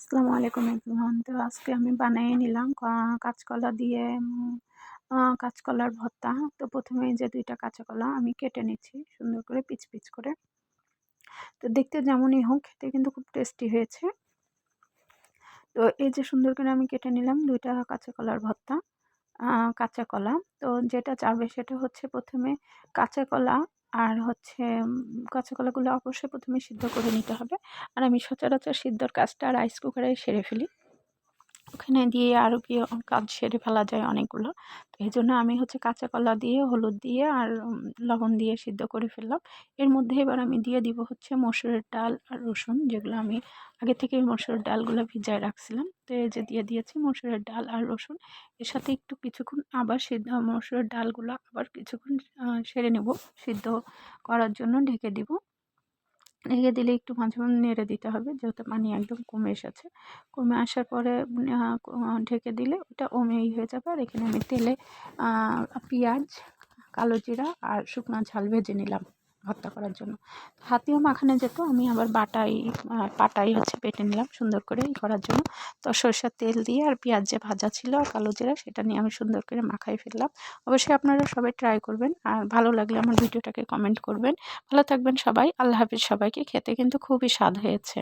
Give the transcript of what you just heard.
আসসালামু আলাইকুম এভরিওয়ান। তো আজকে আমি বানিয়ে নিলাম কাঁচকলা দিয়ে কাঁচকলার ভর্তা। তো প্রথমে এই যে ২ টা কাঁচাকলা আমি কেটে নিচ্ছি সুন্দর করে পিচ, পিচ করে। তো দেখতে যেমনই হোক খেতে কিন্তু খুব টেস্টি হয়েছে। তো এই যে সুন্দর করে আমি কেটে নিলাম ২ টা কাঁচাকলার ভর্তা। কাঁচা কলা। তো যেটা চাবে সেটা হচ্ছে প্রথমে কাঁচা কলা আর হচ্ছে কাঁচা কলাগুলো অবশ্যই প্রথমে সিদ্ধ করে নিতে হবে। আর আমি সচরাচর সিদ্ধর কাজটা রাইস কুকারে সেরে ফেলি। ওখানে দিয়ে আরও কি কাজ সেরে ফেলা যায় অনেকগুলো। তো এজন্য আমি হচ্ছে কাঁচা কলা দিয়ে, হলুদ দিয়ে আর লবণ দিয়ে সিদ্ধ করে ফেললাম। এর মধ্যে এবার আমি দিয়ে দিব হচ্ছে মসুরের ডাল আর রসুন, যেগুলো আমি আগে থেকেই মসুরের ডালগুলো ভিজায় রাখছিলাম। তো এই যে দিয়ে দিয়েছি মসুরের ডাল আর রসুন। এর সাথে একটু কিছুক্ষণ আবার মসুরের ডালগুলো আবার কিছুক্ষণ সেরে নেব। সিদ্ধ করার জন্য ঢেকে দিব। ঢেকে দিলে একটু মাঝে মাঝে নেড়ে দিতে হবে, যেহেতু পানি একদম কমে এসেছে। কমে আসার পরে ঢেকে দিলে ওটা হয়ে যাবে। আর এখানে আমি তেলে পেঁয়াজ, কালো জিরা আর শুকনো ঝাল ভেজে নিলাম ভর্তা করার জন্য। হাতেও মাখানো যেত, আমি আবার পাটাই হচ্ছে বেটে নিলাম সুন্দর করে করার জন্য। তো সরষের তেল দিয়ে আর পেঁয়াজ যে ভাজা ছিল আর কালো জিরা, সেটা নিয়ে আমি সুন্দর করে মাখাই ফেললাম। অবশ্যই আপনারা সবাই ট্রাই করবেন, আর ভালো লাগলে আমার ভিডিওটাকে কমেন্ট করবেন। ভালো থাকবেন সবাই। আল্লাহ হাফিজ সবাইকে। খেতে কিন্তু খুবই স্বাদ হয়েছে।